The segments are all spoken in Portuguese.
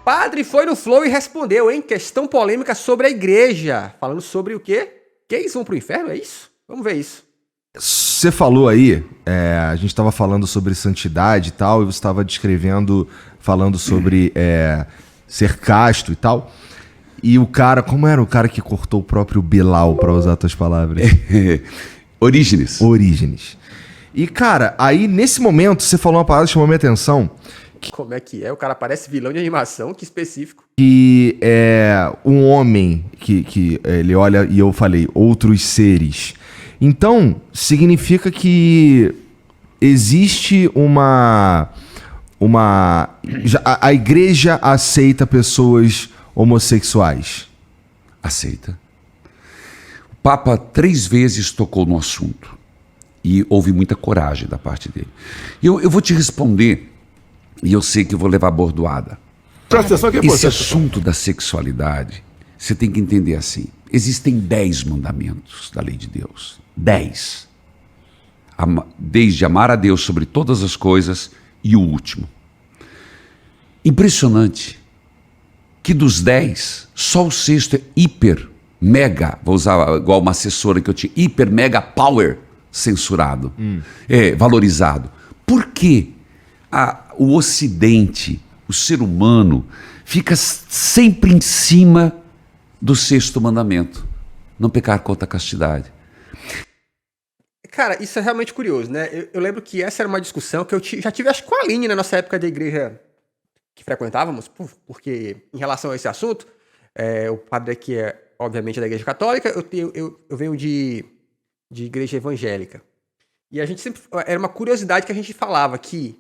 padre foi no flow e respondeu, hein? Questão polêmica sobre a igreja. Falando sobre o quê? Gays vão pro inferno, é isso? Vamos ver isso. Você falou aí, a gente estava falando sobre santidade e tal, e você estava descrevendo, falando sobre ser casto e tal. E o cara, como era o cara que cortou o próprio Bilal, para usar tuas palavras? Orígenes. E, cara, aí nesse momento você falou uma palavra que chamou minha atenção. Como é que é? O cara parece vilão de animação, que específico. Que é um homem que ele olha, e eu falei, outros seres. Então, significa que existe a igreja aceita pessoas homossexuais? Aceita. O Papa 3 vezes tocou no assunto. E houve muita coragem da parte dele. Eu vou te responder, e eu sei que eu vou levar bordoada. Presta atenção que é Esse assunto da sexualidade, você tem que entender assim. Existem 10 mandamentos da lei de Deus. 10. Desde amar a Deus sobre todas as coisas e o último. Impressionante que dos 10, só o sexto é hiper, mega, vou usar igual uma assessora que eu tinha, hiper, mega, power, censurado, valorizado. Por que o Ocidente, o ser humano, fica sempre em cima do sexto mandamento? Não pecar contra a castidade. Cara, isso é realmente curioso, né? Eu lembro que essa era uma discussão que eu já tive, acho que com a Aline, na nossa época da igreja que frequentávamos, porque em relação a esse assunto, o padre aqui é, obviamente, da igreja católica, eu venho de igreja evangélica. E a gente sempre... Era uma curiosidade que a gente falava que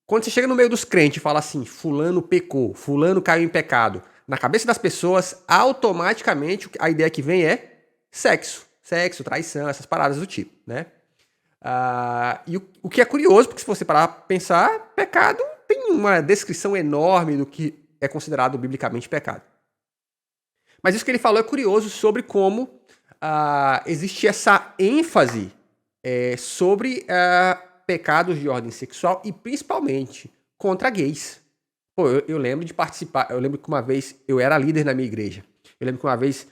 quando você chega no meio dos crentes e fala assim, fulano pecou, fulano caiu em pecado, na cabeça das pessoas, automaticamente a ideia que vem é sexo, traição, essas paradas do tipo, né? E o que é curioso, porque se você parar pra pensar, pecado tem uma descrição enorme do que é considerado biblicamente pecado. Mas isso que ele falou é curioso sobre como existe essa ênfase sobre pecados de ordem sexual e principalmente contra gays. Pô, eu lembro de participar, eu lembro que uma vez eu era líder na minha igreja. Eu lembro que uma vez,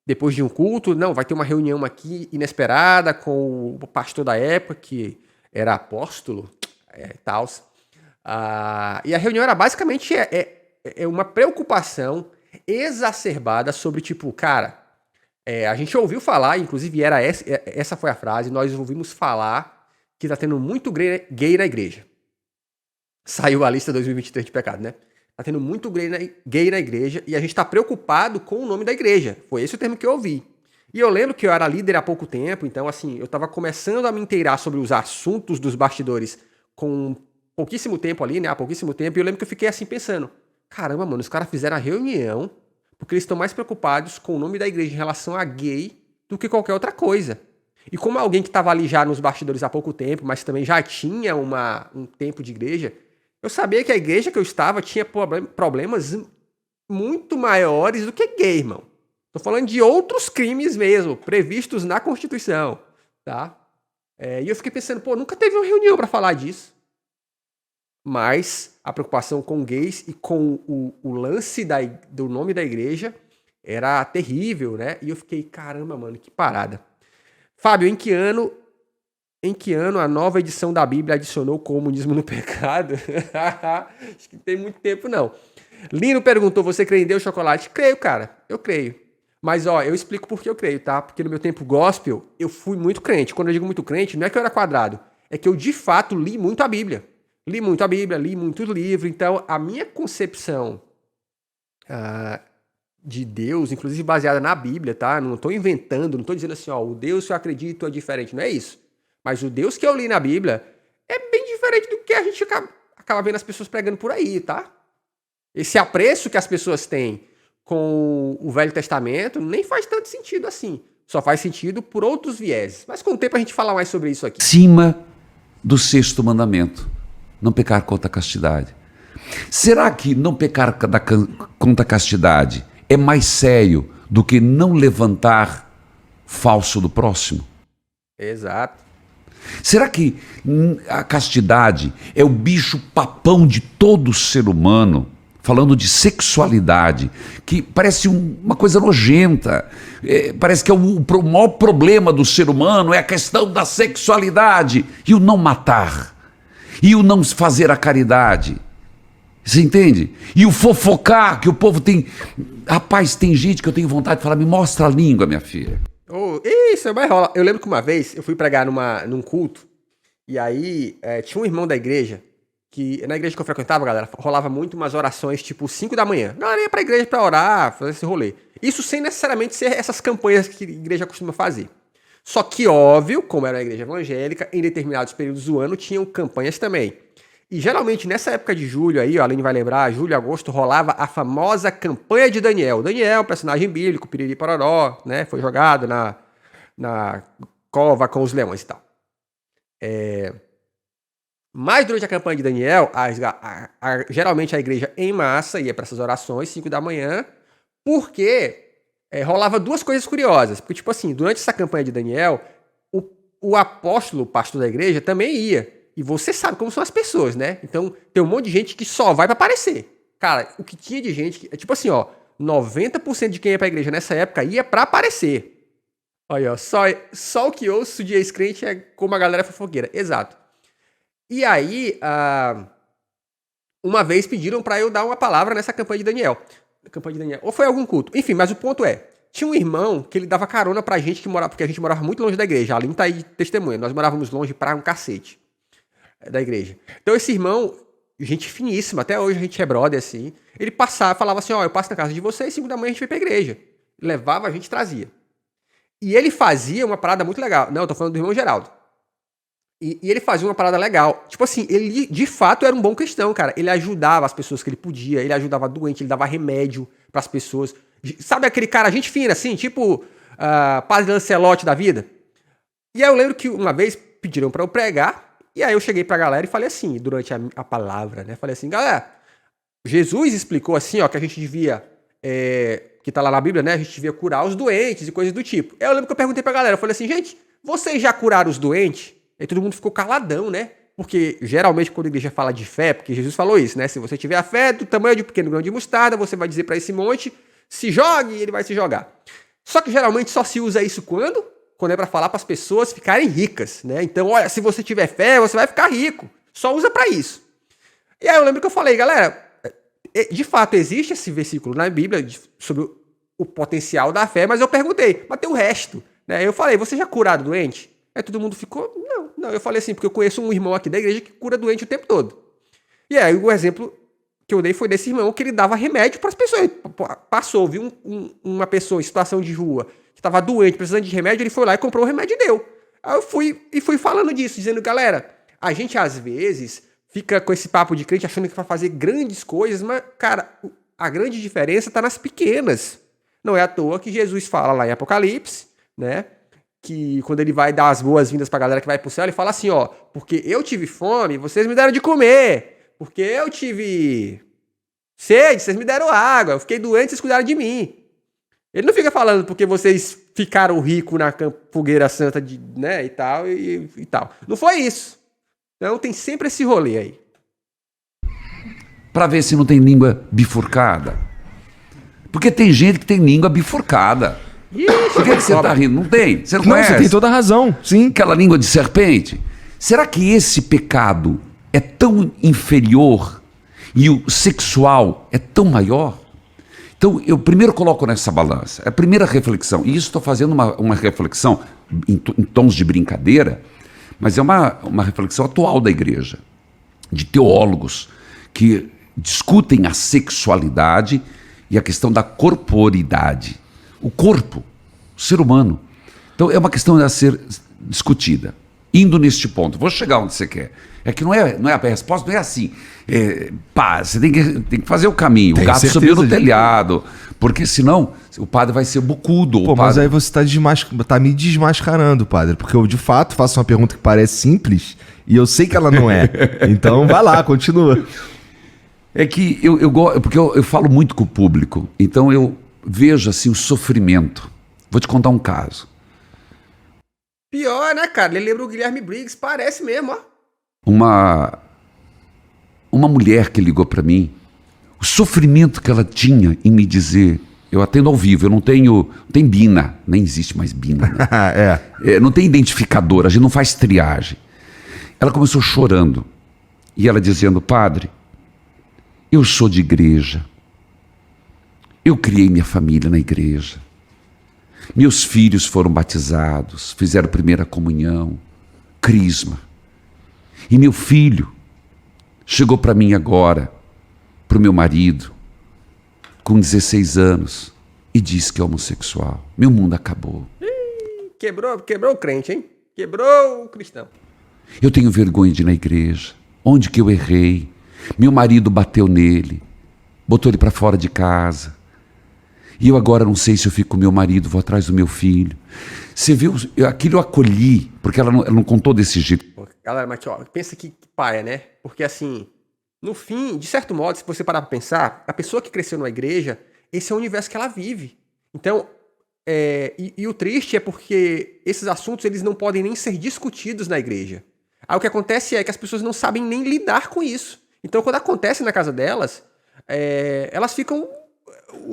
depois de um culto, vai ter uma reunião aqui inesperada com o pastor da época, que era apóstolo, tal. E a reunião era basicamente uma preocupação exacerbada sobre, tipo, cara, a gente ouviu falar, inclusive essa foi a frase, nós ouvimos falar que tá tendo muito gay na igreja. Saiu a lista 2023 de pecado, né? Tá tendo muito gay na igreja e a gente tá preocupado com o nome da igreja. Foi esse o termo que eu ouvi. E eu lembro que eu era líder há pouco tempo, então, assim, eu tava começando a me inteirar sobre os assuntos dos bastidores com pouquíssimo tempo ali, né? Há pouquíssimo tempo. E eu lembro que eu fiquei assim pensando, caramba, mano, os caras fizeram a reunião porque eles estão mais preocupados com o nome da igreja em relação a gay do que qualquer outra coisa. E como alguém que estava ali já nos bastidores há pouco tempo, mas também já tinha um tempo de igreja, eu sabia que a igreja que eu estava tinha problemas muito maiores do que gay, irmão. Tô falando de outros crimes mesmo, previstos na Constituição, tá? E eu fiquei pensando, nunca teve uma reunião para falar disso. Mas a preocupação com gays e com o lance do nome da igreja era terrível, né? E eu fiquei, caramba, mano, que parada. Fábio, em que ano a nova edição da Bíblia adicionou o comunismo no pecado? Acho que não tem muito tempo, não. Lino perguntou, você crê em Deus, chocolate? Creio, cara, eu creio. Mas, eu explico por que eu creio, tá? Porque no meu tempo gospel, eu fui muito crente. Quando eu digo muito crente, não é que eu era quadrado. É que eu, de fato, li muito a Bíblia. Li muito a Bíblia, li muito livro. Então, a minha concepção de Deus, inclusive baseada na Bíblia, tá? Não estou inventando, não estou dizendo assim, o Deus que eu acredito é diferente. Não é isso. Mas o Deus que eu li na Bíblia é bem diferente do que a gente acaba vendo as pessoas pregando por aí, tá? Esse apreço que as pessoas têm com o Velho Testamento nem faz tanto sentido assim. Só faz sentido por outros vieses. Mas com o tempo a gente fala mais sobre isso aqui. Acima do sexto mandamento. Não pecar contra a castidade. Será que não pecar contra a castidade é mais sério do que não levantar falso do próximo? Exato. Será que a castidade é o bicho papão de todo ser humano? falando de sexualidade, que parece uma coisa nojenta. Parece que é o maior problema do ser humano é a questão da sexualidade e o não matar, e o não fazer a caridade. Você entende? E o fofocar, que o povo tem... Rapaz, tem gente que eu tenho vontade de falar, me mostra a língua, minha filha. Isso, vai rolar. Eu lembro que uma vez eu fui pregar num culto, e aí tinha um irmão da igreja, que na igreja que eu frequentava, galera, rolava muito umas orações tipo 5 da manhã. Não, nem ia pra igreja pra orar, fazer esse rolê. Isso sem necessariamente ser essas campanhas que a igreja costuma fazer. Só que, óbvio, como era uma igreja evangélica, em determinados períodos do ano tinham campanhas também. E geralmente nessa época de julho aí, ó, a Aline vai lembrar, julho, agosto, rolava a famosa campanha de Daniel. Daniel, personagem bíblico, piriri pororó, né? Foi jogado na cova com os leões e tal. Mas durante a campanha de Daniel, geralmente a igreja em massa ia para essas orações, 5 da manhã, porque rolava duas coisas curiosas. Porque, tipo assim, durante essa campanha de Daniel, o apóstolo, o pastor da igreja, também ia. E você sabe como são as pessoas, né? Então, tem um monte de gente que só vai pra aparecer. Cara, o que tinha de gente... tipo assim, ó, 90% de quem ia pra igreja nessa época ia pra aparecer. Olha, ó, só o que ouço de ex-crente é como a galera fofoqueira. Exato. E aí, uma vez pediram pra eu dar uma palavra nessa campanha de Daniel. Ou foi algum culto. Enfim, mas o ponto tinha um irmão que ele dava carona pra gente que morava... Porque a gente morava muito longe da igreja. A Aline tá aí de testemunha. Nós morávamos longe pra um cacete da igreja. Então esse irmão, gente finíssima, até hoje a gente é brother, assim, ele falava assim, ó, eu passo na casa de vocês, 5 da manhã a gente vai pra igreja. Levava, a gente trazia. E ele fazia uma parada muito legal. Não, eu tô falando do irmão Geraldo. E ele fazia uma parada legal. Tipo assim, ele de fato era um bom cristão, cara. Ele ajudava as pessoas que ele podia, ele ajudava doente, ele dava remédio pras pessoas. Sabe aquele cara, gente fina, assim, tipo Padre Lancelotti da vida? E aí eu lembro que uma vez pediram pra eu pregar. E aí eu cheguei pra galera e falei assim, durante a palavra, né? Falei assim, galera, Jesus explicou assim, ó, que a gente devia, que tá lá na Bíblia, né? A gente devia curar os doentes e coisas do tipo. Aí eu lembro que eu perguntei pra galera, eu falei assim, gente, vocês já curaram os doentes? Aí todo mundo ficou caladão, né? Porque geralmente quando a igreja fala de fé, porque Jesus falou isso, né? Se você tiver a fé do tamanho de um pequeno grão de mostarda, você vai dizer pra esse monte, se jogue e ele vai se jogar. Só que geralmente só se usa isso quando é pra falar pras pessoas ficarem ricas, né? Então, olha, se você tiver fé, você vai ficar rico. Só usa pra isso. E aí eu lembro que eu falei, galera, de fato existe esse versículo na Bíblia sobre o potencial da fé, mas eu perguntei, mas tem o resto, né? Eu falei, você já curaram doente? Aí todo mundo ficou, não. Eu falei assim, porque eu conheço um irmão aqui da igreja que cura doente o tempo todo. E aí o exemplo que eu dei foi desse irmão que ele dava remédio pras pessoas. Ele passou, viu uma pessoa em situação de rua estava doente, precisando de remédio, ele foi lá e comprou o remédio e deu. Aí eu fui falando disso, dizendo, galera, a gente às vezes fica com esse papo de crente achando que vai fazer grandes coisas, mas, cara, a grande diferença está nas pequenas. Não é à toa que Jesus fala lá em Apocalipse, né, que quando ele vai dar as boas-vindas pra galera que vai pro céu, ele fala assim, ó, porque eu tive fome, vocês me deram de comer, porque eu tive sede, vocês me deram água, eu fiquei doente, vocês cuidaram de mim. Ele não fica falando porque vocês ficaram ricos na fogueira santa, né, e tal, e tal. Não foi isso. Então tem sempre esse rolê aí. Para ver se não tem língua bifurcada. Porque tem gente que tem língua bifurcada. Por que você tá rindo? Não tem. Você não conhece? Você tem toda a razão, sim. Aquela língua de serpente. Será que esse pecado é tão inferior e o sexual é tão maior? Então, eu primeiro coloco nessa balança, a primeira reflexão, e isso estou fazendo uma reflexão em tons de brincadeira, mas é uma reflexão atual da igreja, de teólogos que discutem a sexualidade e a questão da corporidade. O corpo, o ser humano. Então, é uma questão a ser discutida. Indo neste ponto, vou chegar onde você quer. É que não é a resposta não é assim. Você tem que fazer o caminho. O gato subiu no telhado. Porque senão o padre vai ser bucudo. Pô, mas aí você tá me desmascarando, padre. Porque eu de fato faço uma pergunta que parece simples e eu sei que ela não é. Então vai lá, continua. É que porque eu falo muito com o público. Então eu vejo assim o sofrimento. Vou te contar um caso. Pior, né, cara? Ele lembra o Guilherme Briggs, parece mesmo, ó. Uma mulher que ligou para mim, O sofrimento que ela tinha em me dizer, eu atendo ao vivo, eu não tem Bina, nem existe mais Bina, né? Não tem identificador, a gente não faz triagem. Ela começou chorando, e ela dizendo, padre, eu sou de igreja, eu criei minha família na igreja, meus filhos foram batizados, fizeram primeira comunhão, crisma, e meu filho chegou para mim agora, para o meu marido, com 16 anos, e disse que é homossexual. Meu mundo acabou. Quebrou o crente, hein? Quebrou o cristão. Eu tenho vergonha de ir na igreja. Onde que eu errei? Meu marido bateu nele, botou ele para fora de casa. E eu agora não sei se eu fico com meu marido, vou atrás do meu filho. Você viu? Aquilo eu acolhi, porque ela não contou desse jeito. Galera, mas ó, pensa que paia, né? Porque assim, no fim, de certo modo, se você parar pra pensar, a pessoa que cresceu numa igreja, esse é o universo que ela vive. Então, e o triste é porque esses assuntos, eles não podem nem ser discutidos na igreja. Aí o que acontece é que as pessoas não sabem nem lidar com isso. Então, quando acontece na casa delas, elas ficam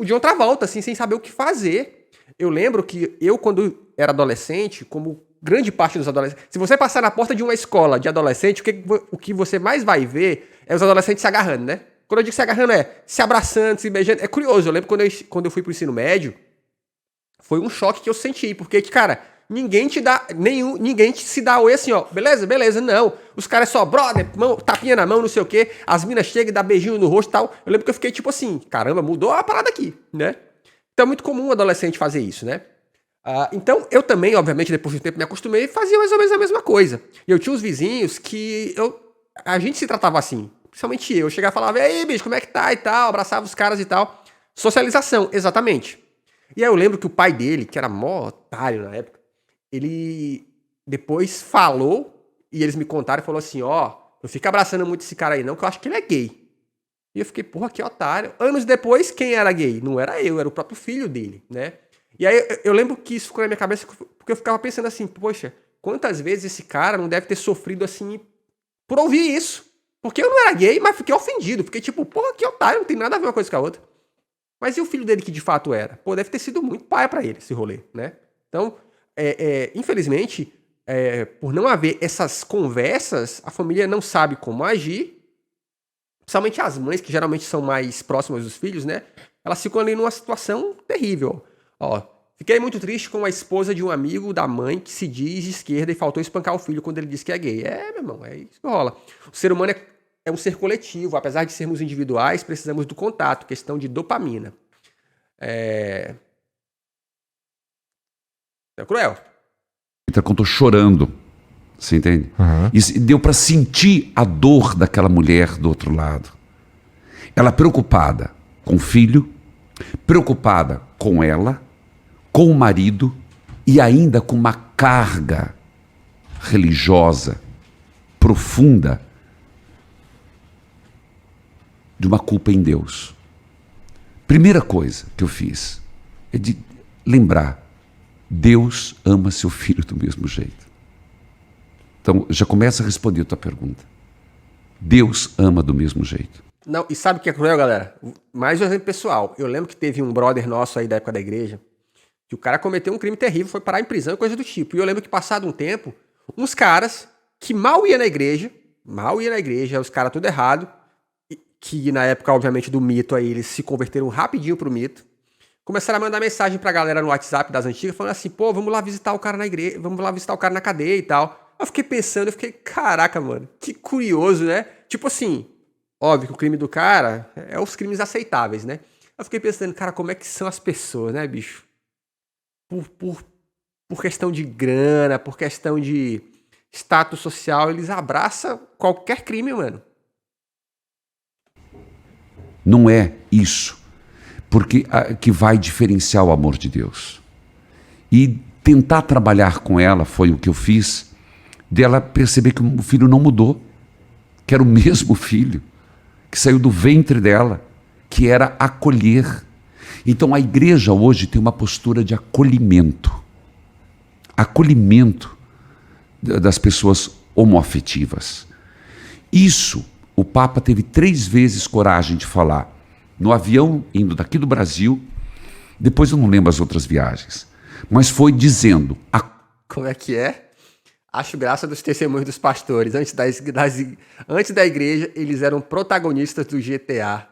de outra volta, assim, sem saber o que fazer. Eu lembro que eu, quando era adolescente, como grande parte dos adolescentes... Se você passar na porta de uma escola de adolescente, o que você mais vai ver é os adolescentes se agarrando, né? Quando eu digo se agarrando, se abraçando, se beijando. É curioso, eu lembro quando eu fui pro ensino médio, foi um choque que eu senti, porque, cara, ninguém se dá oi assim, ó, beleza, não. Os caras só, brother, tapinha na mão, não sei o quê, as minas chegam e dão beijinho no rosto e tal. Eu lembro que eu fiquei tipo assim, caramba, mudou a parada aqui, né? Então é muito comum um adolescente fazer isso, né? Então eu também, obviamente, depois de um tempo me acostumei e fazia mais ou menos a mesma coisa. E eu tinha uns vizinhos que a gente se tratava assim, principalmente eu chegava e falava, e aí, bicho, como é que tá e tal, abraçava os caras e tal. Socialização, exatamente. E aí eu lembro que o pai dele, que era mó otário na época, ele depois falou, e eles me contaram e falou assim, ó, não fica abraçando muito esse cara aí não, que eu acho que ele é gay. E eu fiquei, porra, que otário. Anos depois, quem era gay? Não era eu, era o próprio filho dele, né? E aí eu lembro que isso ficou na minha cabeça, porque eu ficava pensando assim, poxa, quantas vezes esse cara não deve ter sofrido assim por ouvir isso? Porque eu não era gay, mas fiquei ofendido, fiquei tipo, porra, que otário, não tem nada a ver uma coisa com a outra. Mas e o filho dele que de fato era? Pô, deve ter sido muito paia pra ele, esse rolê, né? Então, infelizmente, por não haver essas conversas, a família não sabe como agir, principalmente as mães, que geralmente são mais próximas dos filhos, né? Elas ficam ali numa situação terrível. Ó, fiquei muito triste com a esposa de um amigo da mãe que se diz de esquerda e faltou espancar o filho quando ele disse que é gay. Meu irmão, é isso que rola. O ser humano é um ser coletivo. Apesar de sermos individuais, precisamos do contato, questão de dopamina. É cruel. Ela contou chorando, você entende? Uhum. E deu para sentir a dor daquela mulher do outro lado. Ela preocupada com o filho, preocupada com ela, com o marido e ainda com uma carga religiosa profunda de uma culpa em Deus. Primeira coisa que eu fiz é de lembrar, Deus ama seu filho do mesmo jeito. Então, já começa a responder a tua pergunta. Deus ama do mesmo jeito. Não, e sabe o que é cruel, galera? Mais um exemplo pessoal. Eu lembro que teve um brother nosso aí da época da igreja, que o cara cometeu um crime terrível, foi parar em prisão e coisa do tipo. E eu lembro que passado um tempo, uns caras que mal ia na igreja, os caras tudo errado, que na época, obviamente, do mito aí, eles se converteram rapidinho pro mito, começaram a mandar mensagem pra galera no WhatsApp das antigas, falando assim, pô, vamos lá visitar o cara na igreja, vamos lá visitar o cara na cadeia e tal. Eu fiquei pensando, caraca, mano, que curioso, né? Tipo assim, óbvio que o crime do cara é os crimes aceitáveis, né? Eu fiquei pensando, cara, como é que são as pessoas, né, bicho? Por questão de grana, por questão de status social, eles abraçam qualquer crime, mano. Não é isso porque que vai diferenciar o amor de Deus. E tentar trabalhar com ela foi o que eu fiz, dela perceber que o filho não mudou, que era o mesmo filho, que saiu do ventre dela, que era acolher. Então a igreja hoje tem uma postura de acolhimento das pessoas homoafetivas. Isso, o Papa teve 3 vezes coragem de falar. no avião indo daqui do Brasil, depois eu não lembro as outras viagens, mas foi dizendo, Como é que é? Acho graça dos testemunhos dos pastores. Antes da igreja, eles eram protagonistas do GTA.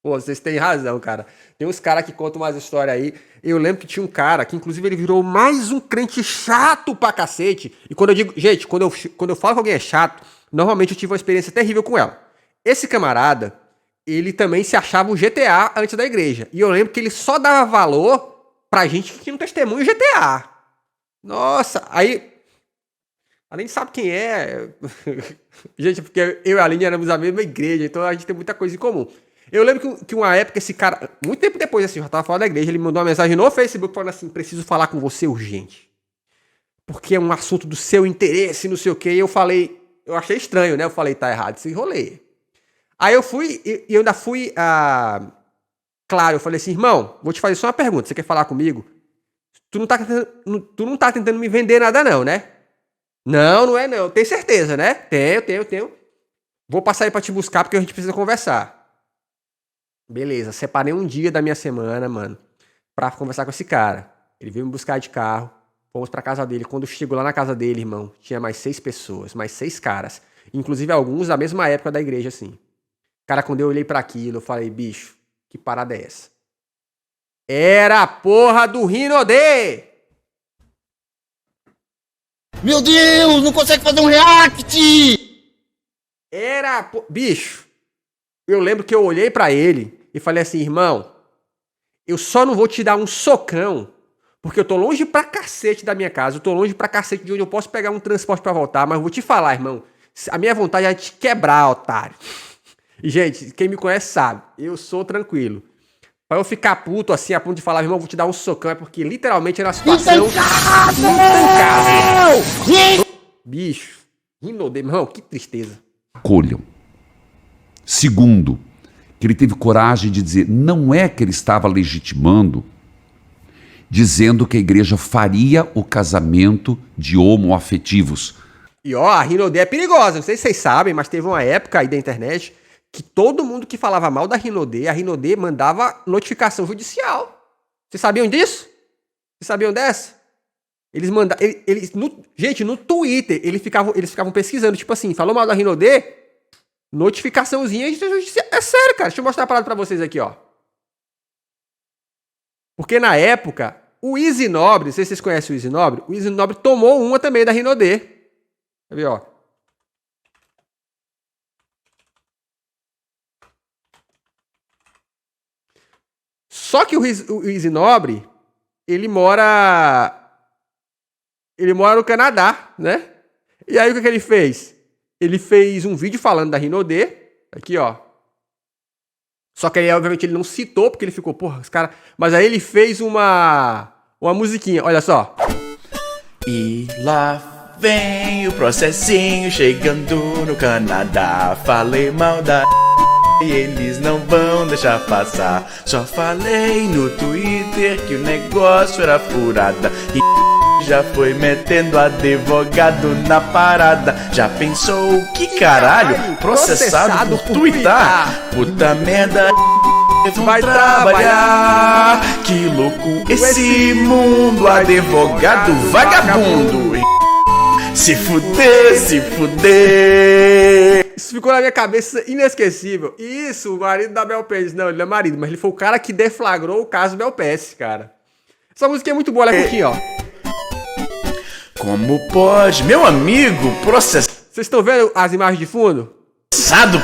Pô, vocês têm razão, cara. Tem uns caras que contam umas histórias aí. Eu lembro que tinha um cara que, inclusive, ele virou mais um crente chato pra cacete. E quando eu digo... Gente, quando eu falo que alguém é chato, normalmente eu tive uma experiência terrível com ela. Esse camarada, ele também se achava o GTA antes da igreja. E eu lembro que ele só dava valor pra gente que tinha um testemunho GTA. Nossa, aí... A gente sabe quem é. Gente, porque eu e a Aline éramos da mesma igreja, então a gente tem muita coisa em comum. Eu lembro que uma época esse cara, muito tempo depois, assim, eu já tava fora da igreja, ele mandou uma mensagem no Facebook falando assim, preciso falar com você urgente. Porque é um assunto do seu interesse, não sei o quê. E eu falei, eu achei estranho, né? Eu falei, tá errado esse rolê. Aí eu fui, e eu ainda fui, claro, eu falei assim, irmão, vou te fazer só uma pergunta, você quer falar comigo? Tu não tá tentando me vender nada não, né? Não é não, tem certeza, né? Tenho. Vou passar aí pra te buscar porque a gente precisa conversar. Beleza, separei um dia da minha semana, mano, pra conversar com esse cara. Ele veio me buscar de carro, fomos pra casa dele. Quando chegou lá na casa dele, irmão, tinha mais 6 pessoas, mais 6 caras. Inclusive alguns da mesma época da igreja, assim. Cara, quando eu olhei pra aquilo, eu falei, bicho, que parada é essa? Era a porra do Rinodê! Meu Deus, não consegue fazer um react! Bicho, eu lembro que eu olhei pra ele e falei assim, irmão, eu só não vou te dar um socão, porque eu tô longe pra cacete da minha casa, eu tô longe pra cacete de onde eu posso pegar um transporte pra voltar, mas eu vou te falar, irmão, a minha vontade é te quebrar, otário. E, gente, quem me conhece sabe, eu sou tranquilo. Pra eu ficar puto assim, a ponto de falar, irmão, vou te dar um socão, é porque literalmente era uma situação... Bicho, Rinodê, irmão, que tristeza. acolham. Segundo, que ele teve coragem de dizer, não é que ele estava legitimando, dizendo que a igreja faria o casamento de homoafetivos. E ó, a Rinodê é perigosa, não sei se vocês sabem, mas teve uma época aí da internet que todo mundo que falava mal da Rinodê, a Rinodê mandava notificação judicial. Vocês sabiam disso? Vocês sabiam dessa? Eles mandavam... Gente, no Twitter, eles ficavam pesquisando, tipo assim, falou mal da Rinodê, notificaçãozinha judicial. É sério, cara. Deixa eu mostrar a parada pra vocês aqui, ó. Porque na época, o Easy Nobre, não sei se vocês conhecem o Easy Nobre tomou uma também da Rinodê. Quer ver, ó? Só que o Easy Nobre, ele mora no Canadá, né? E aí o que ele fez? Ele fez um vídeo falando da Rinodê, aqui ó. Só que aí obviamente ele não citou, porque ele ficou, porra, os caras... Mas aí ele fez uma musiquinha, olha só. E lá vem o processinho chegando no Canadá. Falei mal da e eles não vão deixar passar. Só falei no Twitter que o negócio era furada e já foi metendo advogado na parada. Já pensou que caralho? Processado por twittar. Puta merda, vai trabalhar. Que louco esse mundo, advogado vagabundo. Se fuder. Isso ficou na minha cabeça inesquecível. Isso, o marido da Bel Pérez. Não, ele não é marido, mas ele foi o cara que deflagrou o caso Bel Pérez, cara. Essa música é muito boa, olha aqui, ó. Como pode, meu amigo, processado Vocês estão vendo as imagens de fundo?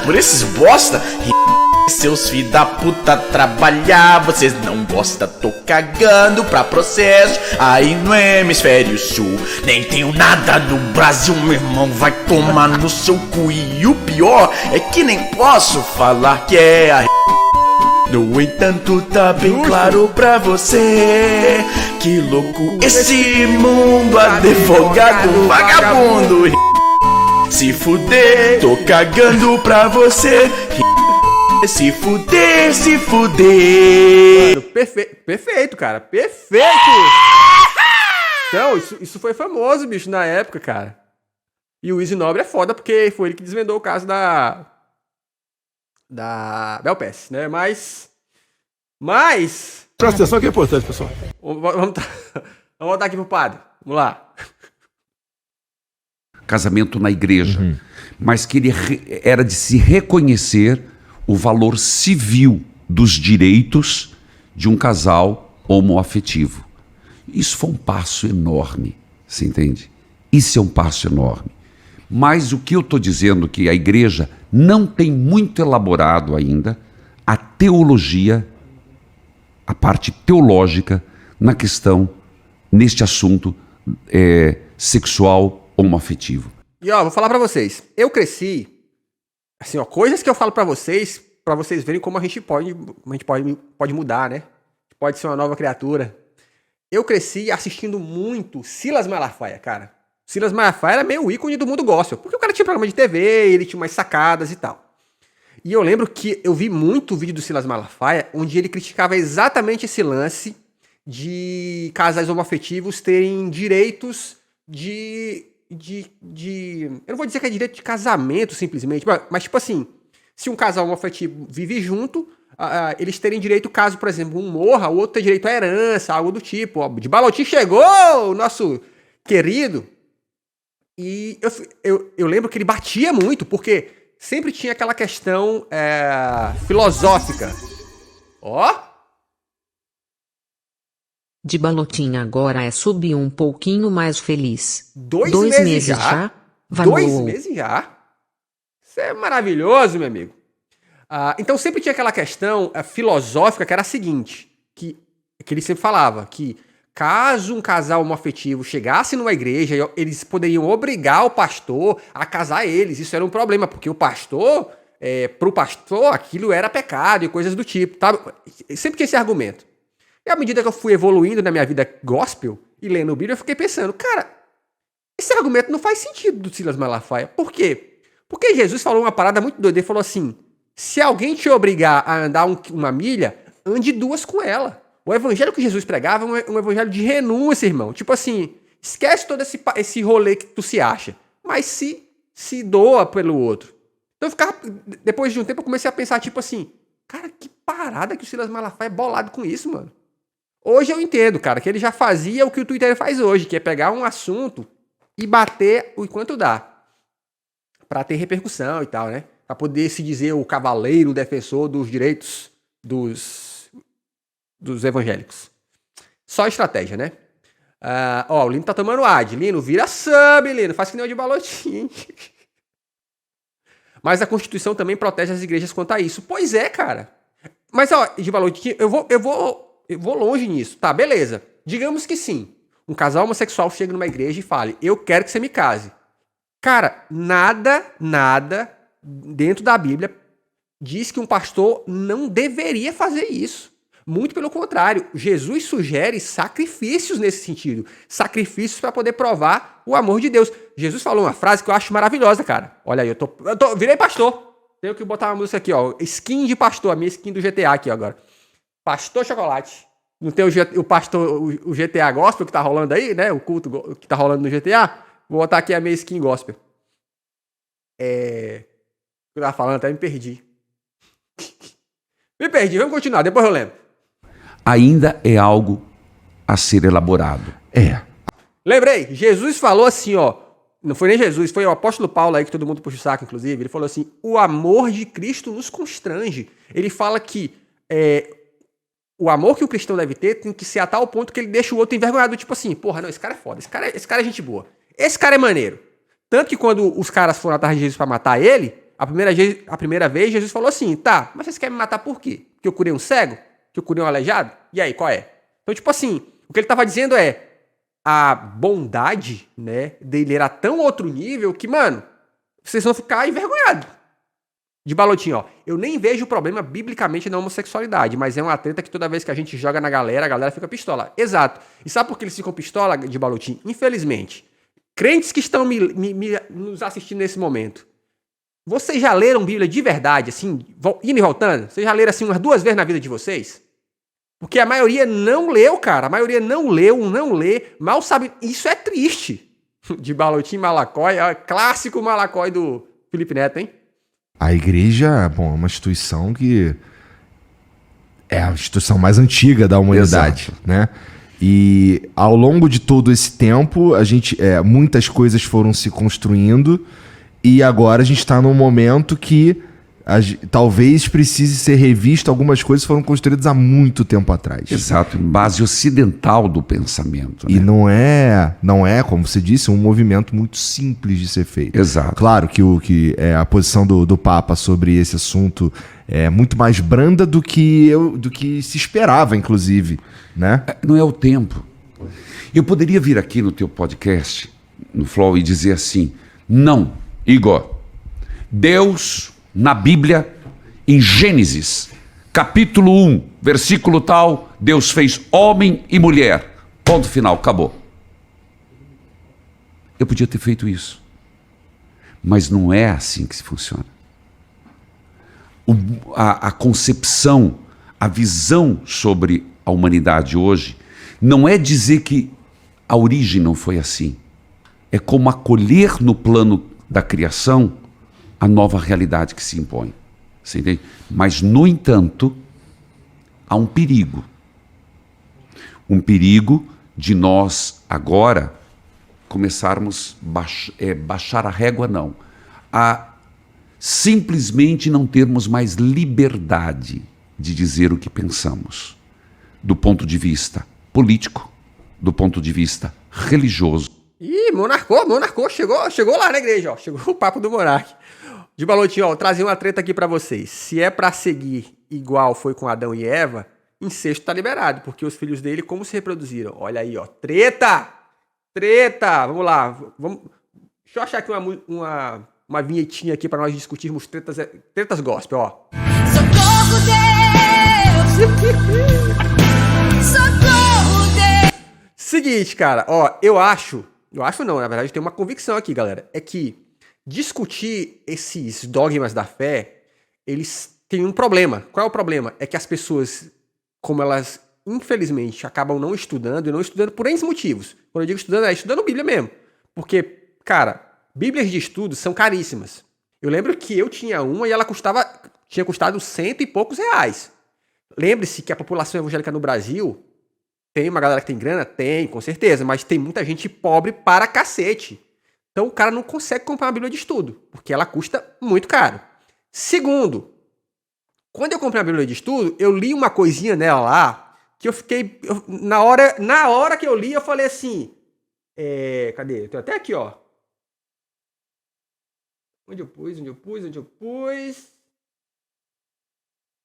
por esses bosta? Seus filhos da puta trabalhar, vocês não gostam, tô cagando pra processo. Aí no hemisfério sul, nem tenho nada no Brasil, meu irmão, vai tomar no seu cu. E o pior é que nem posso falar que é a no entanto, tá bem claro pra você. Que louco esse mundo, advogado vagabundo. Se fuder, tô cagando pra você. Se fuder. Mano, perfeito, cara. Perfeito! Então, isso foi famoso, bicho, na época, cara. E o Easy Nobre é foda porque foi ele que desvendou o caso da da Belpass, né? Mas Presta atenção que é importante, pessoal. vamos voltar aqui pro padre. Vamos lá. Casamento na igreja, mas que ele era de se reconhecer o valor civil dos direitos de um casal homoafetivo. Isso foi um passo enorme, você entende? Isso é um passo enorme. Mas o que eu estou dizendo é que a igreja não tem muito elaborado ainda a teologia, a parte teológica na questão, neste assunto sexual homoafetivo. E ó, vou falar pra vocês. Eu cresci, assim, ó, coisas que eu falo pra vocês verem como a gente pode mudar, né? Pode ser uma nova criatura. Eu cresci assistindo muito Silas Malafaia, cara. Silas Malafaia era meio ícone do mundo gospel, porque o cara tinha programa de TV, ele tinha umas sacadas e tal. E eu lembro que eu vi muito vídeo do Silas Malafaia, onde ele criticava exatamente esse lance de casais homoafetivos terem direitos eu não vou dizer que é direito de casamento, simplesmente, mas tipo assim, se um casal homoafetivo vive junto, eles terem direito, caso, por exemplo, um morra, o outro tem direito à herança, algo do tipo. Ó, de Balotim chegou, o nosso querido. E eu lembro que ele batia muito, porque sempre tinha aquela questão filosófica. Ó. De Balotim agora é subir um pouquinho mais feliz. 2 meses meses já? 2 meses já? Isso é maravilhoso, meu amigo. Então sempre tinha aquela questão filosófica que era a seguinte, que ele sempre falava, que caso um casal homoafetivo chegasse numa igreja, eles poderiam obrigar o pastor a casar eles. Isso era um problema, porque o pastor, pro pastor, aquilo era pecado e coisas do tipo, tá? Sempre tinha esse argumento. E à medida que eu fui evoluindo na minha vida gospel e lendo Bíblia, eu fiquei pensando, cara, esse argumento não faz sentido do Silas Malafaia. Por quê? Porque Jesus falou uma parada muito doida. Ele falou assim, se alguém te obrigar a andar uma milha, ande 2 com ela. O evangelho que Jesus pregava é um evangelho de renúncia, irmão. Tipo assim, esquece todo esse rolê que tu se acha, mas se doa pelo outro. Então depois de um tempo eu comecei a pensar, tipo assim, cara, que parada que o Silas Malafaia é bolado com isso, mano. Hoje eu entendo, cara, que ele já fazia o que o Twitter faz hoje, que é pegar um assunto e bater o quanto dá. Pra ter repercussão e tal, né? Pra poder se dizer o cavaleiro, o defensor dos direitos dos evangélicos. Só estratégia, né? O Lino tá tomando ad. Lino, vira sub, Lino. Faz que nem o de Balotim. Mas a Constituição também protege as igrejas quanto a isso. Pois é, cara. Mas, ó, de Balotim, eu vou longe nisso. Tá, beleza. Digamos que sim. Um casal homossexual chega numa igreja e fale, eu quero que você me case. Cara, nada dentro da Bíblia diz que um pastor não deveria fazer isso. Muito pelo contrário, Jesus sugere sacrifícios nesse sentido. Sacrifícios para poder provar o amor de Deus. Jesus falou uma frase que eu acho maravilhosa, cara. Olha aí, eu virei pastor. Tenho que botar uma música aqui, ó. Skin de pastor, a minha skin do GTA aqui agora. Pastor Chocolate. Não tem o pastor, o GTA Gospel que tá rolando aí, né? O culto que tá rolando no GTA. Vou botar aqui a minha skin gospel. Eu tava falando, até me perdi. Me perdi, vamos continuar, depois eu lembro. Ainda é algo a ser elaborado. Lembrei, Jesus falou assim, ó. Não foi nem Jesus, foi o apóstolo Paulo aí, que todo mundo puxa o saco, inclusive. Ele falou assim, o amor de Cristo nos constrange. Ele fala que o amor que o cristão deve ter tem que ser a tal ponto que ele deixa o outro envergonhado. Tipo assim, porra, não, esse cara é foda, esse cara é gente boa. Esse cara é maneiro. Tanto que quando os caras foram atrás de Jesus pra matar ele, a primeira vez Jesus falou assim, tá, mas vocês querem me matar por quê? Porque eu curei um cego? Que eu curei um aleijado? E aí, qual é? Então, tipo assim, o que ele tava dizendo é, a bondade, né, dele era tão outro nível que, mano, vocês vão ficar envergonhados. De Balotim, ó, eu nem vejo problema biblicamente na homossexualidade, mas é uma treta que toda vez que a gente joga na galera, a galera fica pistola. Exato. E sabe por que eles ficam pistola, de Balotim? Infelizmente. Crentes que estão nos assistindo nesse momento, vocês já leram Bíblia de verdade, assim, indo e voltando? Vocês já leram assim umas 2 vezes na vida de vocês? Porque a maioria não leu, cara. A maioria não lê, mal sabe. Isso é triste. De Balotim Malacói, clássico Malacói do Felipe Neto, hein? A igreja, bom, é uma instituição que é a instituição mais antiga da humanidade, Exato. né? E ao longo de todo esse tempo, muitas coisas foram se construindo e agora a gente está num momento que talvez precise ser revisto. Algumas coisas foram construídas há muito tempo atrás. Exato, base ocidental do pensamento. E Né? não é, como você disse, um movimento muito simples de ser feito. Exato. Claro que a posição do Papa sobre esse assunto é muito mais branda do que se esperava, inclusive, né? Não é o tempo. Eu poderia vir aqui no teu podcast, no Flow, e dizer assim: não, Igor, Deus, na Bíblia, em Gênesis, capítulo 1, versículo tal, Deus fez homem e mulher. Ponto final, acabou. Eu podia ter feito isso. Mas não é assim que se funciona. A concepção, a visão sobre a humanidade hoje, não é dizer que a origem não foi assim. É como acolher no plano da criação a nova realidade que se impõe. Você entende? Mas, no entanto, há um perigo. Um perigo de nós agora começarmos baixar a régua, não. A simplesmente não termos mais liberdade de dizer o que pensamos. Do ponto de vista político, do ponto de vista religioso. Ih, monarcou, chegou lá na igreja, ó. Chegou o papo do monarca. De Balotinho, ó, vou trazer uma treta aqui pra vocês. Se é pra seguir igual foi com Adão e Eva, incesto tá liberado, porque os filhos dele como se reproduziram? Olha aí, ó, treta! Vamos lá, deixa eu achar aqui uma vinhetinha aqui pra nós discutirmos tretas gospel, ó. Socorro, Deus! Socorro, Deus! Seguinte, cara, ó, eu acho não, na verdade tem uma convicção aqui, galera, é que discutir esses dogmas da fé, eles têm um problema. Qual é o problema? É que as pessoas, como elas, infelizmente, acabam não estudando, e não estudando por N motivos. Quando eu digo estudando, é estudando Bíblia mesmo. Porque, cara, Bíblias de estudo são caríssimas. Eu lembro que eu tinha uma e ela tinha custado R$100 e poucos. Lembre-se que a população evangélica no Brasil, tem uma galera que tem grana? Tem, com certeza, mas tem muita gente pobre para cacete. Então o cara não consegue comprar uma Bíblia de estudo, porque ela custa muito caro. Segundo, quando eu comprei a Bíblia de estudo, eu li uma coisinha nela lá, que eu fiquei... Na hora que eu li, eu falei assim... cadê? Tem até aqui, ó. Onde eu pus?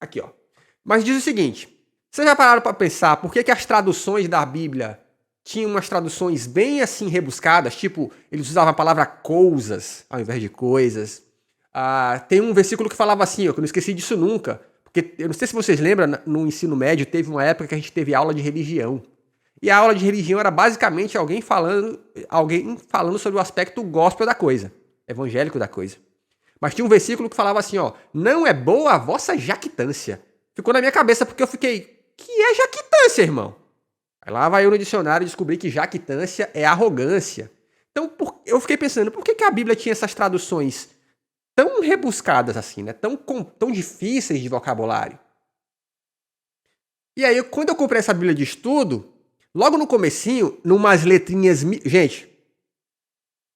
Aqui, ó. Mas diz o seguinte, vocês já pararam para pensar por que as traduções da Bíblia tinham umas traduções bem assim rebuscadas, tipo, eles usavam a palavra coisas ao invés de coisas. Tem um versículo que falava assim, ó, que eu não esqueci disso nunca, porque eu não sei se vocês lembram, no ensino médio teve uma época que a gente teve aula de religião. E a aula de religião era basicamente alguém falando sobre o aspecto gospel da coisa, evangélico da coisa. Mas tinha um versículo que falava assim, ó, não é boa a vossa jactância. Ficou na minha cabeça porque eu fiquei, que é jactância, irmão? Aí lá vai eu no dicionário e descobri que jactância é arrogância. Então eu fiquei pensando, por que a Bíblia tinha essas traduções tão rebuscadas assim, né? Tão difíceis de vocabulário? E aí, quando eu comprei essa Bíblia de estudo, logo no comecinho, numas letrinhas... Gente,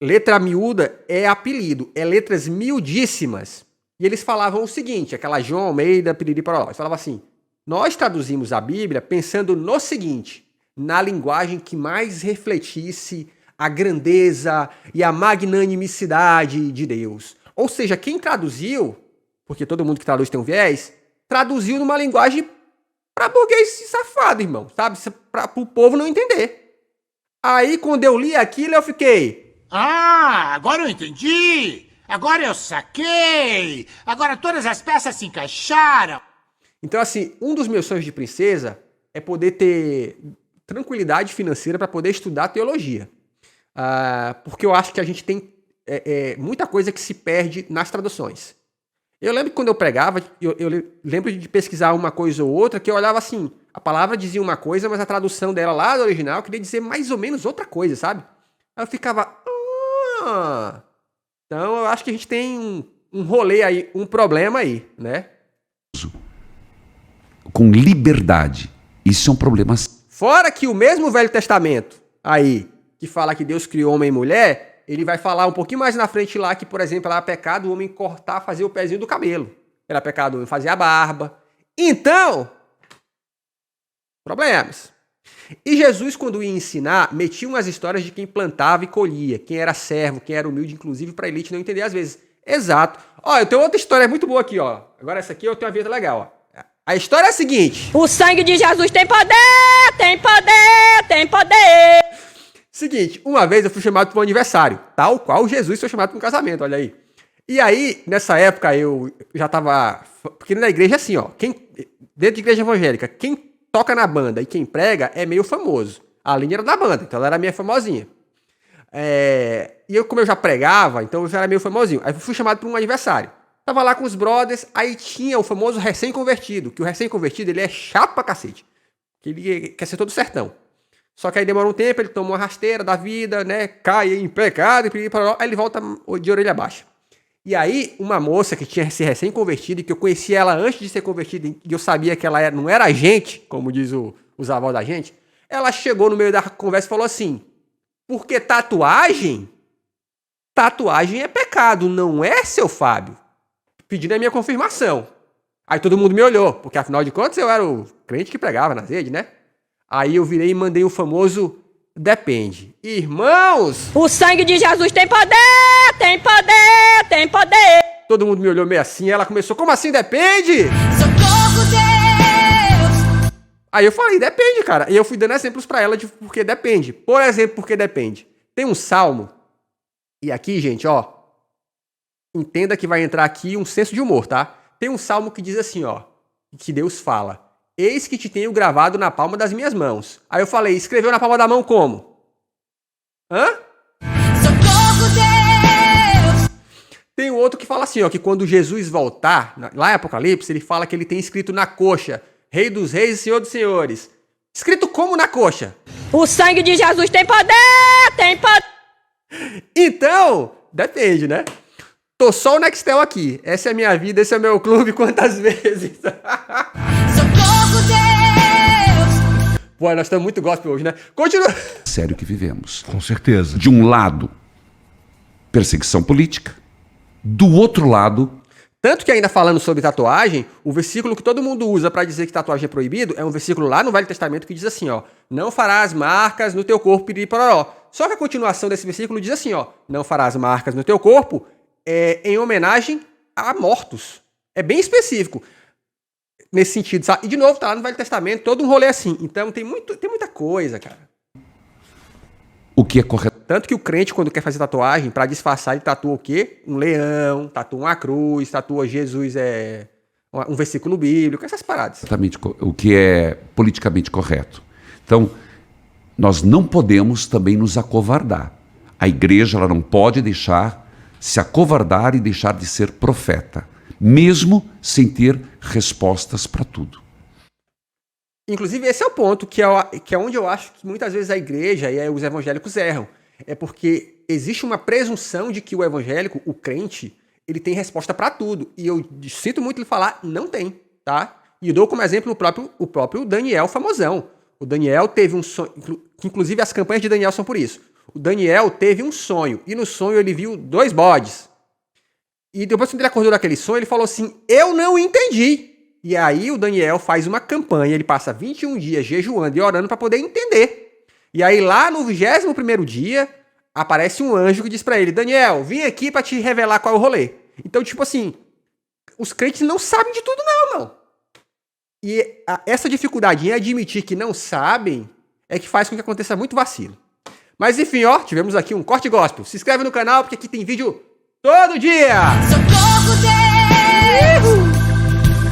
letra miúda é apelido, é letras miudíssimas. E eles falavam o seguinte, aquela João Almeida, piriri pororó, eles falavam assim, nós traduzimos a Bíblia pensando no seguinte, na linguagem que mais refletisse a grandeza e a magnanimidade de Deus. Ou seja, quem traduziu, porque todo mundo que traduz tem um viés, traduziu numa linguagem para burguês safado, irmão, sabe? Para o povo não entender. Aí, quando eu li aquilo, eu fiquei... agora eu entendi! Agora eu saquei! Agora todas as peças se encaixaram! Então, assim, um dos meus sonhos de princesa é poder ter tranquilidade financeira para poder estudar teologia. Porque eu acho que a gente tem muita coisa que se perde nas traduções. Eu lembro que quando eu pregava, eu lembro de pesquisar uma coisa ou outra que eu olhava assim, a palavra dizia uma coisa, mas a tradução dela lá do original queria dizer mais ou menos outra coisa, sabe? Aí eu ficava... Então eu acho que a gente tem rolê aí, um problema aí, né? Com liberdade. Isso é um problema. Fora que o mesmo Velho Testamento aí, que fala que Deus criou homem e mulher, ele vai falar um pouquinho mais na frente lá que, por exemplo, era pecado o homem cortar, fazer o pezinho do cabelo. Era pecado o homem fazer a barba. Então, problemas. E Jesus, quando ia ensinar, metia umas histórias de quem plantava e colhia, quem era servo, quem era humilde, inclusive para a elite não entender às vezes. Exato. Ó, eu tenho outra história muito boa aqui, ó. Agora essa aqui eu tenho uma vida legal, ó. A história é a seguinte. O sangue de Jesus tem poder, tem poder, tem poder. Seguinte, uma vez eu fui chamado para um aniversário, tal qual Jesus foi chamado para um casamento, olha aí. E aí, nessa época, eu já tava... Porque na igreja é assim, ó. Dentro de igreja evangélica, quem toca na banda e quem prega é meio famoso. A Aline era da banda, então ela era meio famosinha. E eu, como eu já pregava, então eu já era meio famosinho. Aí eu fui chamado para um aniversário. Tava lá com os brothers, aí tinha o famoso recém-convertido, que o recém-convertido, ele é chato pra cacete. Que ele quer ser todo certão. Só que aí demora um tempo, ele toma uma rasteira da vida, né? Cai em pecado, aí ele volta de orelha baixa. E aí, uma moça que tinha se recém-convertido, e que eu conhecia ela antes de ser convertida, e eu sabia que ela não era gente, como diz os avós da gente, ela chegou no meio da conversa e falou assim, porque tatuagem é pecado, não é, seu Fábio? Pedindo a minha confirmação. Aí todo mundo me olhou, porque afinal de contas eu era o crente que pregava nas redes, né? Aí eu virei e mandei o famoso depende. Irmãos! O sangue de Jesus tem poder, tem poder, tem poder. Todo mundo me olhou meio assim, e ela começou, como assim depende? Socorro, Deus. Aí eu falei, depende, cara. E eu fui dando exemplos pra ela de porque depende. Por exemplo, porque depende. Tem um salmo, e aqui, gente, ó, entenda que vai entrar aqui um senso de humor, tá? Tem um salmo que diz assim, ó, que Deus fala, eis que te tenho gravado na palma das minhas mãos. Aí eu falei, escreveu na palma da mão como? Hã? Socorro, Deus. Tem um outro que fala assim, ó, que quando Jesus voltar, lá em Apocalipse, ele fala que ele tem escrito na coxa, Rei dos Reis e Senhor dos Senhores. Escrito como na coxa? O sangue de Jesus tem poder, tem poder. Então, depende, né? Tô só o Nextel aqui. Essa é a minha vida, esse é o meu clube, quantas vezes? Socorro, Deus. Pô, nós estamos muito gospel hoje, né? Continua. Sério que vivemos. Com certeza. De um lado, perseguição política. Do outro lado, Tanto que ainda falando sobre tatuagem, o versículo que todo mundo usa pra dizer que tatuagem é proibido é um versículo lá no Velho Testamento que diz assim, ó, não farás marcas no teu corpo, piriri pororó. Só que a continuação desse versículo diz assim, ó, não farás marcas no teu corpo em homenagem a mortos. É bem específico nesse sentido, sabe? E de novo, tá lá no Velho Testamento, todo um rolê assim. Então tem muita coisa, cara. o que é correto. Tanto que o crente, quando quer fazer tatuagem, pra disfarçar, ele tatua o quê? Um leão, tatua uma cruz, tatua Jesus, um versículo bíblico, essas paradas. Exatamente o que é politicamente correto. Então, nós não podemos também nos acovardar. A igreja ela não pode deixar se acovardar e deixar de ser profeta, mesmo sem ter respostas para tudo. Inclusive, esse é o ponto que é onde eu acho que muitas vezes a igreja e os evangélicos erram. É porque existe uma presunção de que o evangélico, o crente, ele tem resposta para tudo. E eu sinto muito ele falar, não tem, tá? E eu dou como exemplo o próprio Daniel famosão. O Daniel teve um sonho, que inclusive as campanhas de Daniel são por isso. O Daniel teve um sonho, e no sonho ele viu 2 bodes. E depois quando ele acordou daquele sonho, ele falou assim, eu não entendi. E aí o Daniel faz uma campanha, ele passa 21 dias jejuando e orando para poder entender. E aí lá no 21º dia, aparece um anjo que diz para ele, Daniel, vim aqui para te revelar qual é o rolê. Então, tipo assim, os crentes não sabem de tudo não, irmão. E essa dificuldade em admitir que não sabem é que faz com que aconteça muito vacilo. Mas enfim, ó, tivemos aqui um corte gospel. Se inscreve no canal porque aqui tem vídeo todo dia! Socorro, Deus!